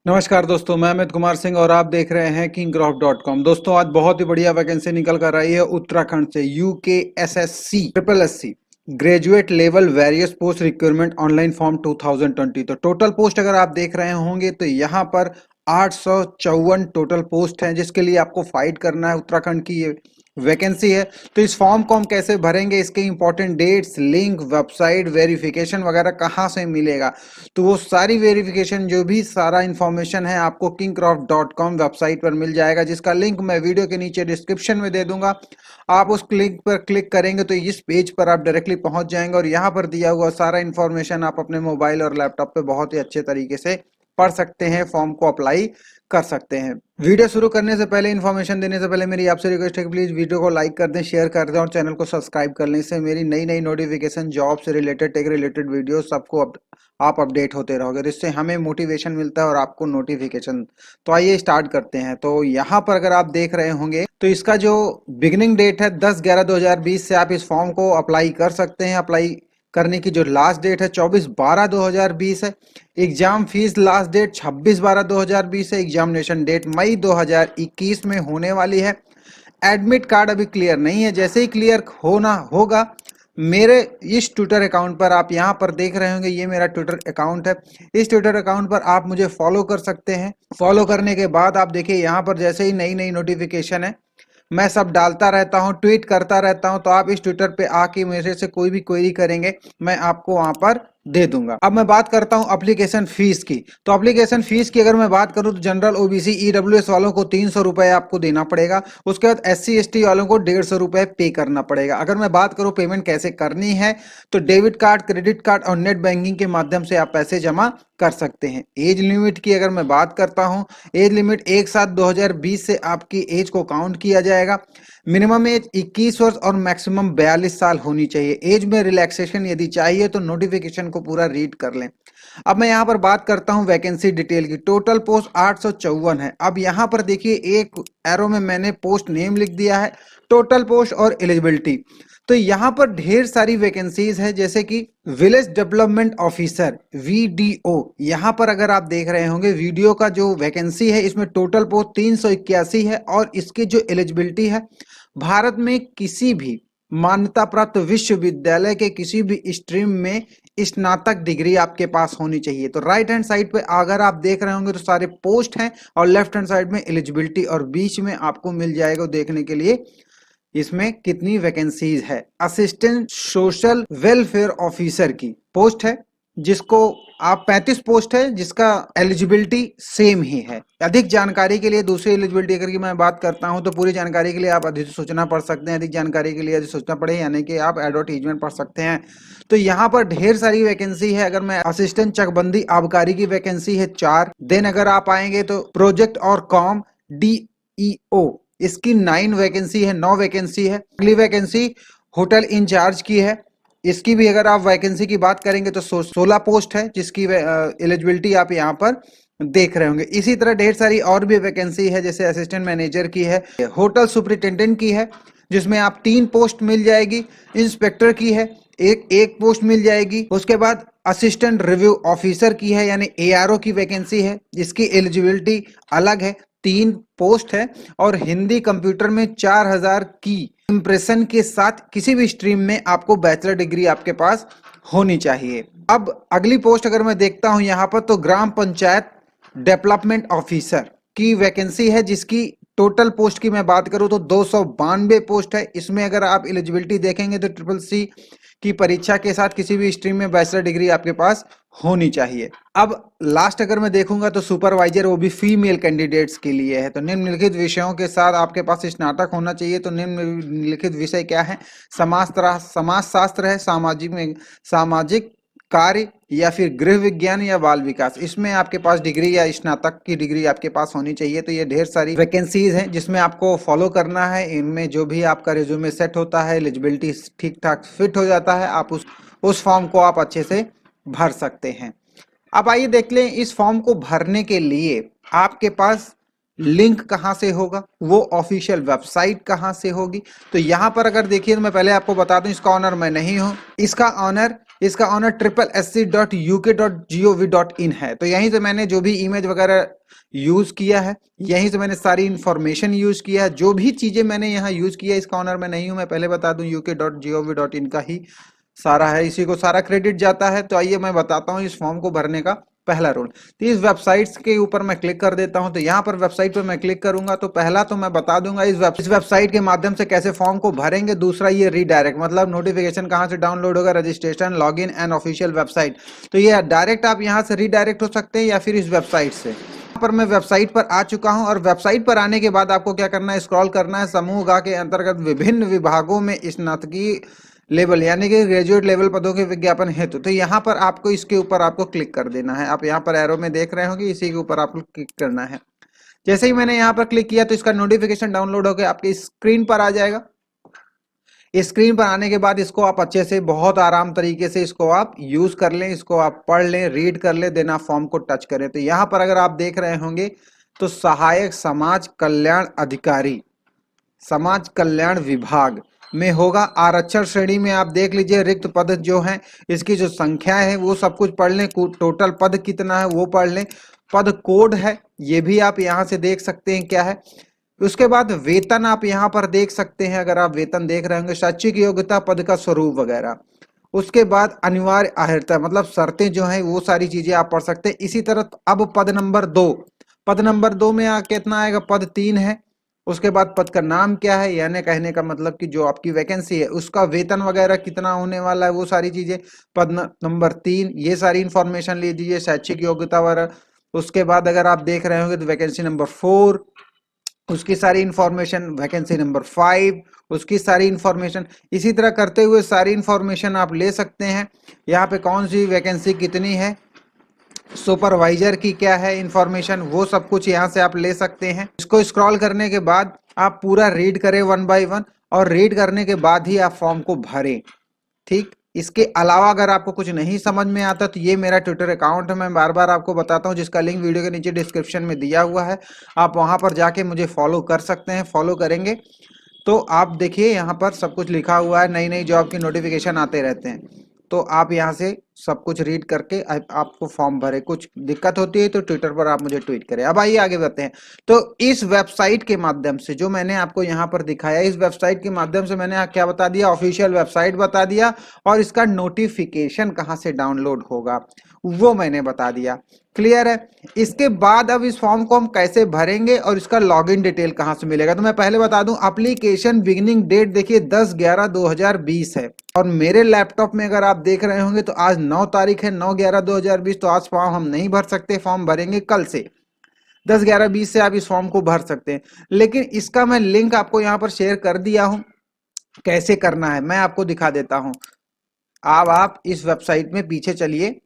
नमस्कार दोस्तों, मैं अमित कुमार सिंह और आप देख रहे हैं kingcroft.com। दोस्तों, आज बहुत ही बढ़िया वैकेंसी निकल कर आई है उत्तराखंड से। UKSSC triple SC graduate level various post requirement online form 2020। तो टोटल पोस्ट अगर आप देख रहे होंगे तो यहाँ पर 854 टोटल पोस्ट हैं जिसके लिए आपको फाइट करना है। उत्तराखंड की ये वैकेंसी है। तो इस फॉर्म को हम कैसे भरेंगे, इसके important dates, link, website, verification वगैरह कहाँ से मिलेगा, तो वो सारी वेरिफिकेशन जो भी सारा इंफॉर्मेशन है आपको kingcroft.com वेबसाइट पर मिल जाएगा, जिसका लिंक मैं वीडियो के नीचे डिस्क्रिप्शन में दे दूंगा। आप उस लिंक पर क्लिक करेंगे तो इस पेज पर आप डायरेक्टली पहुंच जाएंगे और यहाँ पर दिया हुआ सारा इंफॉर्मेशन आप अपने मोबाइल और लैपटॉप पे बहुत ही अच्छे तरीके से पढ़ सकते हैं, फॉर्म को अप्लाई कर सकते हैं। वीडियो शुरू करने से पहले, इन्फॉर्मेशन देने से पहले मेरी आपसे रिक्वेस्ट है कि प्लीज वीडियो को लाइक कर दें, शेयर कर दें और चैनल को सब्सक्राइब कर लें। इससे मेरी नई नई नोटिफिकेशन, जॉब से रिलेटेड, टेक रिलेटेड वीडियो सबको आप अपडेट होते रहोगे। इससे हमें मोटिवेशन मिलता है और आपको नोटिफिकेशन। तो आइए स्टार्ट करते हैं। तो यहाँ पर अगर आप देख रहे होंगे तो इसका जो बिगिनिंग डेट है 10/11/2020 से आप इस फॉर्म को अप्लाई कर सकते हैं। अप्लाई करने की जो लास्ट डेट है 24/12/2020 है। एग्जाम फीस लास्ट डेट 26/12/2020 है। एग्जामिनेशन डेट मई 2021 में होने वाली है। एडमिट कार्ड अभी क्लियर नहीं है, जैसे ही क्लियर होना होगा मेरे इस ट्विटर अकाउंट पर, आप यहाँ पर देख रहे होंगे ये मेरा ट्विटर अकाउंट है। इस ट्विटर अकाउंट पर आप मुझे फॉलो कर सकते हैं। फॉलो करने के बाद आप देखिए यहाँ पर जैसे ही नई नई नोटिफिकेशन है मैं सब डालता रहता हूँ, ट्वीट करता रहता हूँ। तो आप इस ट्विटर पे आके मेरे से कोई भी क्वेरी करेंगे मैं आपको वहां पर दे दूंगा। अब मैं बात करता हूं एप्लीकेशन फीस की। तो एप्लीकेशन फीस की अगर मैं बात करूं तो जनरल, ओबीसी, ईडब्ल्यूएस वालों को 300 रुपए आपको देना पड़ेगा। उसके बाद SC ST वालों को 150 रुपए पे करना पड़ेगा। अगर मैं बात करूं पेमेंट कैसे करनी है तो डेबिट कार्ड, क्रेडिट कार्ड और नेट बैंकिंग के माध्यम से आप पैसे जमा कर सकते हैं। एज लिमिट की अगर मैं बात करता हूं, एज लिमिट 1/7/2020 से आपकी एज को काउंट किया जाएगा। मिनिमम एज 21 वर्ष और मैक्सिमम 42 साल होनी चाहिए। एज में रिलैक्सेशन यदि चाहिए तो नोटिफिकेशन को पूरा रीड कर लें। अब मैं यहाँ पर बात करता हूँ वैकेंसी डिटेल की। टोटल पोस्ट 854 है। अब यहाँ पर देखिए एक एरो में मैंने पोस्ट नेम लिख दिया है, टोटल पोस्ट और एलिजिबिलिटी। तो यहाँ पर ढेर सारी वैकेंसीज है, जैसे कि विलेज डेवलपमेंट ऑफिसर VDO। यहाँ पर अगर आप देख रहे होंगे वीडियो का जो वैकेंसी है इसमें टोटल पोस्ट 381 है और इसकी जो एलिजिबिलिटी है भारत में किसी भी मान्यता प्राप्त विश्वविद्यालय के किसी भी स्ट्रीम में स्नातक डिग्री आपके पास होनी चाहिए। तो राइट हैंड साइड पे अगर आप देख रहे होंगे तो सारे पोस्ट हैं और लेफ्ट हैंड साइड में एलिजिबिलिटी और बीच में आपको मिल जाएगा देखने के लिए इसमें कितनी वैकेंसीज है। असिस्टेंट सोशल वेलफेयर ऑफिसर की पोस्ट है जिसको आप 35 पोस्ट है जिसका एलिजिबिलिटी सेम ही है। अधिक जानकारी के लिए दूसरी एलिजिबिलिटी अगर की मैं बात करता हूं तो पूरी जानकारी के लिए आप अधिसूचना पढ़ सकते हैं। अधिक जानकारी के लिए अधिसूचना पढ़े यानी कि आप एडवर्टीजमेंट पढ़ सकते हैं। तो यहाँ पर ढेर सारी वैकेंसी है। अगर मैं असिस्टेंट चकबंदी आबकारी की वैकेंसी है 4। देन अगर आप आएंगे तो प्रोजेक्ट और कॉम DEO इसकी 9 वैकेंसी है, 9 वैकेंसी है। अगली वैकेंसी होटल इंचार्ज की है। इसकी भी अगर आप वैकेंसी की बात करेंगे तो 16 पोस्ट है जिसकी एलिजिबिलिटी आप यहाँ पर देख रहे होंगे। इसी तरह ढेर सारी और भी वैकेंसी है, जैसे असिस्टेंट मैनेजर की है, होटल सुपरिटेंडेंट की है जिसमें आप 3 पोस्ट मिल जाएगी। इंस्पेक्टर की है, एक पोस्ट मिल जाएगी। उसके बाद असिस्टेंट रिव्यू ऑफिसर की है यानी ARO की वैकेंसी है जिसकी एलिजिबिलिटी अलग है, 3 पोस्ट है। और हिंदी कंप्यूटर में 4000 की इंप्रेशन के साथ किसी भी स्ट्रीम में आपको बैचलर डिग्री आपके पास होनी चाहिए। अब अगली पोस्ट अगर मैं देखता हूं यहाँ पर तो ग्राम पंचायत डेवलपमेंट ऑफिसर की वैकेंसी है जिसकी टोटल पोस्ट की मैं बात करूं तो 292 पोस्ट है। इसमें अगर आप एलिजिबिलिटी देखेंगे तो SSC की परीक्षा के साथ किसी भी स्ट्रीम में बैचलर डिग्री आपके पास होनी चाहिए। अब लास्ट अगर मैं देखूंगा तो सुपरवाइजर, वो भी फीमेल कैंडिडेट्स के लिए है। तो निम्नलिखित विषयों के साथ आपके पास स्नातक होना चाहिए। तो निम्नलिखित विषय क्या है? समाज शास्त्र है, सामाजिक कार्य या फिर गृह विज्ञान या बाल विकास। इसमें आपके पास डिग्री या स्नातक की डिग्री आपके पास होनी चाहिए। तो ये ढेर सारी वैकेंसीज हैं जिसमें आपको फॉलो करना है। इनमें जो भी आपका रिज्यूमे सेट होता है, एलिजिबिलिटी ठीक ठाक फिट हो जाता है, आप उस फॉर्म को आप अच्छे से भर सकते हैं। अब आइए देख लें इस फॉर्म को भरने के लिए आपके पास लिंक कहां से होगा, वो ऑफिशियल वेबसाइट कहां से होगी। तो यहां पर अगर देखिए तो मैं पहले आपको बता दूं इसका ऑनर मैं नहीं हूं, इसका ऑनर इसका ऑनर SSC.uk.gov.in है। तो यहीं से मैंने जो भी इमेज वगैरह यूज किया है, यहीं से मैंने सारी इंफॉर्मेशन यूज किया है, जो भी चीजें मैंने यहाँ यूज किया है, इसका ऑनर मैं नहीं हूं, मैं पहले बता दूं uk.gov.in का ही सारा है, इसी को सारा क्रेडिट जाता है। तो आइए मैं बताता हूँ इस फॉर्म को भरने का पहला रूल। तो इस वेबसाइट्स के ऊपर मैं क्लिक कर देता हूं। तो यहाँ पर वेबसाइट पर मैं क्लिक करूंगा तो पहला तो मैं बता दूंगा इस वेबसाइट के माध्यम से कैसे फॉर्म को भरेंगे। दूसरा ये रीडायरेक्ट, मतलब नोटिफिकेशन कहां से डाउनलोड होगा, registration, login and official website. तो ये डायरेक्ट आप यहाँ से रीडायरेक्ट हो सकते हैं या फिर इस वेबसाइट से। पर मैं वेबसाइट पर आ चुका हूं और वेबसाइट पर आने के बाद आपको क्या करना है, स्क्रॉल करना है। समूह गा के अंतर्गत विभिन्न विभागों में स्नातकीय लेवल यानी कि ग्रेजुएट लेवल पदों के विज्ञापन हेतु, तो यहाँ पर आपको इसके ऊपर आपको क्लिक कर देना है। आप यहाँ पर एरो में देख रहे होंगे, इसी के ऊपर आपको क्लिक करना है। जैसे ही मैंने यहाँ पर क्लिक किया तो इसका नोटिफिकेशन डाउनलोड होकर आपकी स्क्रीन पर आ जाएगा। स्क्रीन पर आने के बाद इसको आप अच्छे से बहुत आराम तरीके से इसको आप यूज कर लें, इसको आप पढ़ लें, रीड कर लें, देन आप फॉर्म को टच करें। तो यहाँ पर अगर आप देख रहे होंगे तो सहायक समाज कल्याण अधिकारी, समाज कल्याण विभाग में होगा। आरक्षण श्रेणी में आप देख लीजिए रिक्त पद जो हैं, इसकी जो संख्या है वो सब कुछ पढ़ लें, टोटल पद कितना है वो पढ़ लें, पद कोड है ये भी आप यहाँ से देख सकते हैं क्या है। उसके बाद वेतन आप यहाँ पर देख सकते हैं, अगर आप वेतन देख रहे होंगे, शैक्षिक योग्यता, पद का स्वरूप वगैरह। उसके बाद अनिवार्य अर्हता मतलब शर्तें जो हैं वो सारी चीजें आप पढ़ सकते हैं। इसी तरह अब पद नंबर 2, पद नंबर 2 में कितना आएगा, पद 3 है। उसके बाद पद का नाम क्या है, यानी कहने का मतलब कि जो आपकी वैकेंसी है उसका वेतन वगैरह कितना होने वाला है, वो सारी चीजें पद नंबर 3, ये सारी इंफॉर्मेशन ले लीजिए, शैक्षिक योग्यता वगैरह। उसके बाद अगर आप देख रहे होंगे तो वैकेंसी नंबर 4, उसकी सारी इंफॉर्मेशन, वैकेंसी नंबर 5, उसकी सारी इंफॉर्मेशन। इसी तरह करते हुए सारी इंफॉर्मेशन आप ले सकते हैं। यहाँ पे कौन सी वैकेंसी कितनी है, सुपरवाइजर की क्या है इंफॉर्मेशन, वो सब कुछ यहाँ से आप ले सकते हैं। इसको स्क्रॉल करने के बाद आप पूरा रीड करें 1 बाय 1 और रीड करने के बाद ही आप फॉर्म को भरें। ठीक, इसके अलावा अगर आपको कुछ नहीं समझ में आता तो ये मेरा ट्विटर अकाउंट है, मैं बार बार आपको बताता हूँ, जिसका लिंक वीडियो के नीचे डिस्क्रिप्शन में दिया हुआ है। आप वहां पर जाके मुझे फॉलो कर सकते हैं। फॉलो करेंगे तो आप देखिए यहाँ पर सब कुछ लिखा हुआ है, नई नई जॉब की नोटिफिकेशन आते रहते हैं। तो आप यहाँ से सब कुछ रीड करके आपको फॉर्म भरे। कुछ दिक्कत होती है तो ट्विटर पर आप मुझे ट्वीट करें। अब आइए आगे बढ़ते हैं। तो इस वेबसाइट के माध्यम से जो मैंने आपको यहाँ पर दिखाया, इस वेबसाइट के माध्यम से मैंने क्या बता दिया, ऑफिशियल वेबसाइट बता दिया, और इसका नोटिफिकेशन कहाँ से डाउनलोड होगा वो मैंने बता दिया। क्लियर है। इसके बाद अब इस फॉर्म को हम कैसे भरेंगे और इसका लॉगिन डिटेल कहां से मिलेगा, तो मैं पहले बता दूं, एप्लीकेशन बिगिनिंग डेट देखिए 10/11/2020 है, और मेरे लैपटॉप में अगर आप देख रहे होंगे तो आज 9 तारीख है, 9/11/2020। तो आज फॉर्म हम नहीं भर सकते, फॉर्म भरेंगे कल से 10/11/20 से आप इस फॉर्म को भर सकते हैं। लेकिन इसका मैं लिंक आपको यहाँ पर शेयर कर दिया हूं, कैसे करना है मैं आपको दिखा देता हूं। अब आप इस वेबसाइट में पीछे चलिए,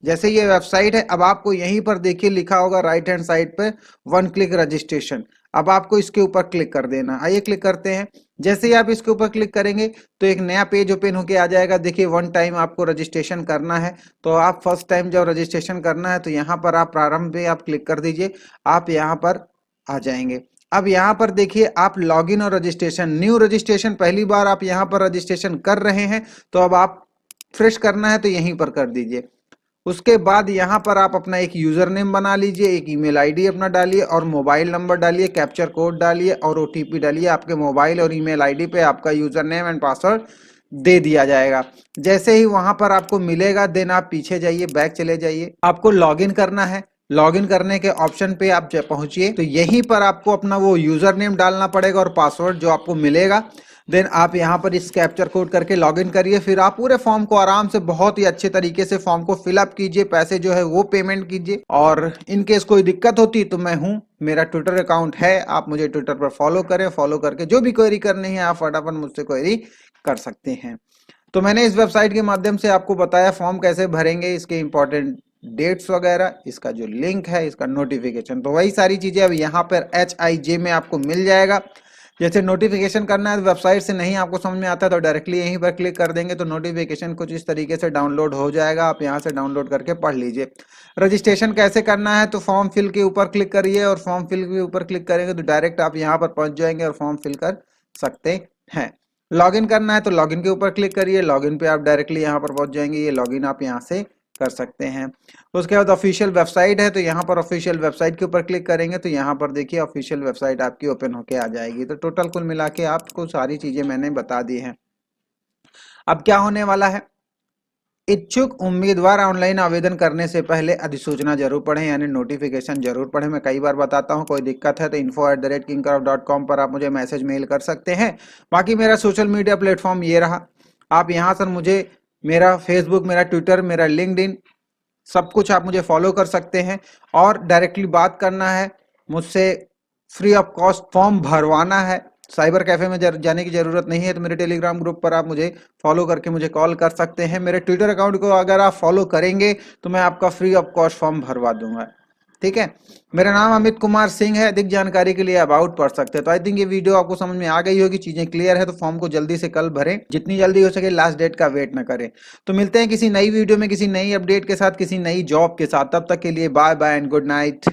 जैसे ये वेबसाइट है, अब आपको यहीं पर देखिए लिखा होगा राइट हैंड साइड पे 1 क्लिक रजिस्ट्रेशन। अब आपको इसके ऊपर क्लिक कर देना। आइए क्लिक करते हैं। जैसे ही आप इसके ऊपर क्लिक करेंगे तो एक नया पेज ओपन होके आ जाएगा। देखिए 1 टाइम आपको रजिस्ट्रेशन करना है, तो आप फर्स्ट टाइम जब रजिस्ट्रेशन करना है तो यहाँ पर आप प्रारंभ पे आप क्लिक कर दीजिए, आप यहाँ पर आ जाएंगे। अब यहाँ पर देखिए आप लॉगिन और रजिस्ट्रेशन, न्यू रजिस्ट्रेशन, पहली बार आप यहाँ पर रजिस्ट्रेशन कर रहे हैं तो अब आप फ्रेश करना है तो यहीं पर कर दीजिए। उसके बाद यहाँ पर आप अपना एक यूजर नेम बना लीजिए, एक ईमेल आईडी अपना डालिए और मोबाइल नंबर डालिए, कैप्चर कोड डालिए और ओटीपी डालिए। आपके मोबाइल और ईमेल आईडी पे आपका यूजर नेम एंड पासवर्ड दे दिया जाएगा। जैसे ही वहां पर आपको मिलेगा देन आप पीछे जाइए, बैक चले जाइए, आपको लॉगिन करना है। लॉगिन करने के ऑप्शन पे आप पहुंचिए तो यहीं पर आपको अपना वो यूजर नेम डालना पड़ेगा और पासवर्ड जो आपको मिलेगा। देन आप यहाँ पर इस कैप्चर कोड करके लॉगिन करिए, फिर आप पूरे फॉर्म को आराम से बहुत ही अच्छे तरीके से फॉर्म को फिलअप कीजिए, पैसे जो है वो पेमेंट कीजिए। और इन केस कोई दिक्कत होती तो मैं हूँ, मेरा ट्विटर अकाउंट है, आप मुझे ट्विटर पर फॉलो करें, फॉलो करके जो भी क्वेरी करनी है आप फटाफट मुझसे क्वेरी कर सकते हैं। तो मैंने इस वेबसाइट के माध्यम से आपको बताया फॉर्म कैसे भरेंगे, इसके इंपॉर्टेंट डेट्स वगैरह, इसका जो लिंक है, इसका नोटिफिकेशन, तो वही सारी चीजें अब यहाँ पर HIJ में आपको मिल जाएगा। जैसे नोटिफिकेशन करना है वेबसाइट से नहीं आपको समझ में आता तो डायरेक्टली यहीं पर क्लिक कर देंगे तो नोटिफिकेशन कुछ इस तरीके से डाउनलोड हो जाएगा। आप यहां से डाउनलोड करके पढ़ लीजिए। रजिस्ट्रेशन कैसे करना है तो फॉर्म फिल के ऊपर क्लिक करिए और फॉर्म फिल के ऊपर क्लिक करेंगे तो डायरेक्ट आप यहां पर पहुंच जाएंगे और फॉर्म फिल कर सकते हैं। लॉगिन करना है तो लॉगिन के ऊपर क्लिक करिए, लॉगिन पे आप डायरेक्टली यहाँ पर पहुंच जाएंगे, ये लॉगिन आप यहाँ से कर सकते हैं। तो उसके बाद ऑफिशियल वेबसाइट है, तो यहाँ पर ऑफिशियल वेबसाइट के ऊपर क्लिक करेंगे तो यहाँ पर देखिए ऑफिशियल वेबसाइट आपकी ओपन होके आ जाएगी। तो टोटल कुल मिला के आपको सारी चीजें मैंने बता दी हैं। अब क्या होने वाला है, इच्छुक उम्मीदवार ऑनलाइन आवेदन करने से पहले अधिसूचना जरूर पढ़ें, यानी नोटिफिकेशन जरूर पढ़ें। मैं कई बार बताता हूं, कोई दिक्कत है तो info@kingcraft.com पर आप मुझे मैसेज मेल कर सकते हैं। बाकी मेरा सोशल मीडिया प्लेटफॉर्म ये रहा, आप यहाँ सर मुझे मेरा फेसबुक, मेरा ट्विटर, मेरा लिंक्डइन सब कुछ आप मुझे फॉलो कर सकते हैं। और डायरेक्टली बात करना है मुझसे, फ्री ऑफ कॉस्ट फॉर्म भरवाना है, साइबर कैफे में जाने की जरूरत नहीं है, तो मेरे टेलीग्राम ग्रुप पर आप मुझे फॉलो करके मुझे कॉल कर सकते हैं। मेरे ट्विटर अकाउंट को अगर आप फॉलो करेंगे तो मैं आपका फ्री ऑफ कॉस्ट फॉर्म भरवा दूंगा। ठीक है, मेरा नाम अमित कुमार सिंह है। अधिक जानकारी के लिए अबाउट पढ़ सकते हैं। तो आई थिंक ये वीडियो आपको समझ में आ गई होगी, चीजें क्लियर है। तो फॉर्म को जल्दी से कल भरें, जितनी जल्दी हो सके, लास्ट डेट का वेट ना करें। तो मिलते हैं किसी नई वीडियो में, किसी नई अपडेट के साथ, किसी नई जॉब के साथ। तब तक के लिए bye bye and good night.